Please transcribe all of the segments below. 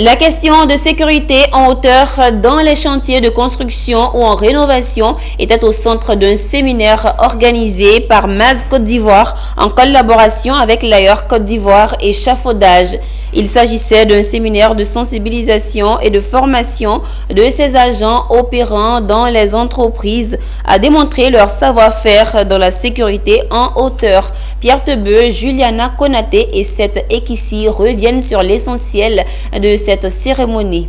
La question de sécurité en hauteur dans les chantiers de construction ou en rénovation était au centre d'un séminaire organisé par MAZ Côte d'Ivoire en collaboration avec l'AIOR Côte d'Ivoire et Échafaudage. Il s'agissait d'un séminaire de sensibilisation et de formation de ces agents opérant dans les entreprises à démontrer leur savoir-faire dans la sécurité en hauteur. Pierre Tebeu, Juliana Konaté et Seth Ekissi reviennent sur l'essentiel de cette cérémonie.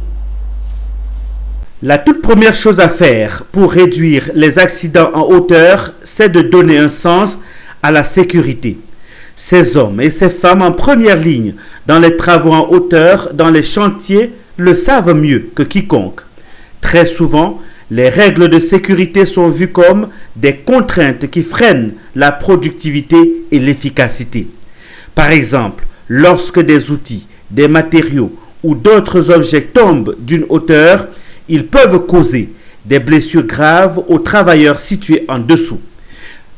La toute première chose à faire pour réduire les accidents en hauteur, c'est de donner un sens à la sécurité. Ces hommes et ces femmes en première ligne dans les travaux en hauteur, dans les chantiers, le savent mieux que quiconque. Très souvent, les règles de sécurité sont vues comme des contraintes qui freinent la productivité et l'efficacité. Par exemple, lorsque des outils, des matériaux ou d'autres objets tombent d'une hauteur, ils peuvent causer des blessures graves aux travailleurs situés en dessous.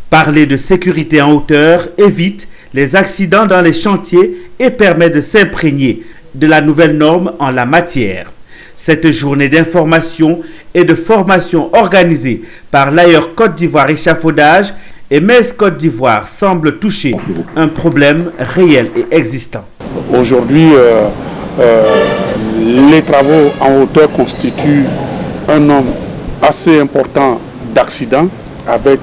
Parler de sécurité en hauteur évite les accidents dans les chantiers et permet de s'imprégner de la nouvelle norme en la matière. Cette journée d'information et de formation organisée par l'AIOR Côte d'Ivoire Échafaudage et MES Côte d'Ivoire semble toucher un problème réel et existant. Aujourd'hui, les travaux en hauteur constituent un nombre assez important d'accidents avec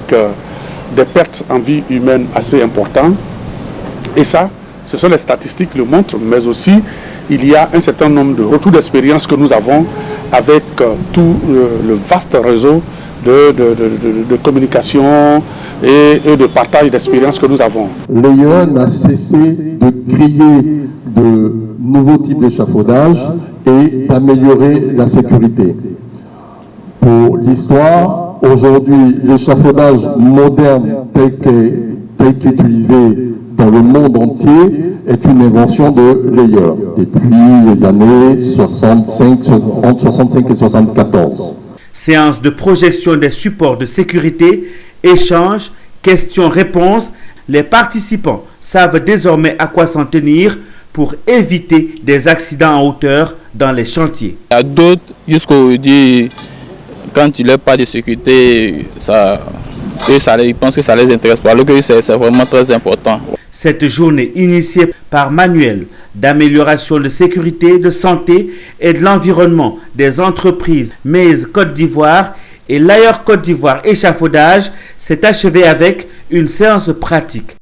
des pertes en vie humaine assez importantes. Et ça, ce sont les statistiques qui le montrent, mais aussi il y a un certain nombre de retours d'expérience que nous avons avec tout le vaste réseau de communication et de partage d'expérience que nous avons. L'AIOR n'a cessé de créer de nouveaux types d'échafaudage et d'améliorer la sécurité. Pour l'histoire, aujourd'hui, l'échafaudage moderne tel qu'utilisé dans le monde entier est une invention de l'AIOR depuis les années entre 65 et 74. Séance de projection des supports de sécurité, échanges, questions-réponses. Les participants savent désormais à quoi s'en tenir pour éviter des accidents en hauteur dans les chantiers. Il y a d'autres, jusqu'aujourd'hui, quand il n'y a pas de sécurité, ils pensent que ça ne les intéresse pas, alors que c'est vraiment très important. Cette journée initiée par Manuel d'amélioration de sécurité, de santé et de l'environnement des entreprises MES Côte d'Ivoire et l'AIOR Côte d'Ivoire Échafaudage s'est achevée avec une séance pratique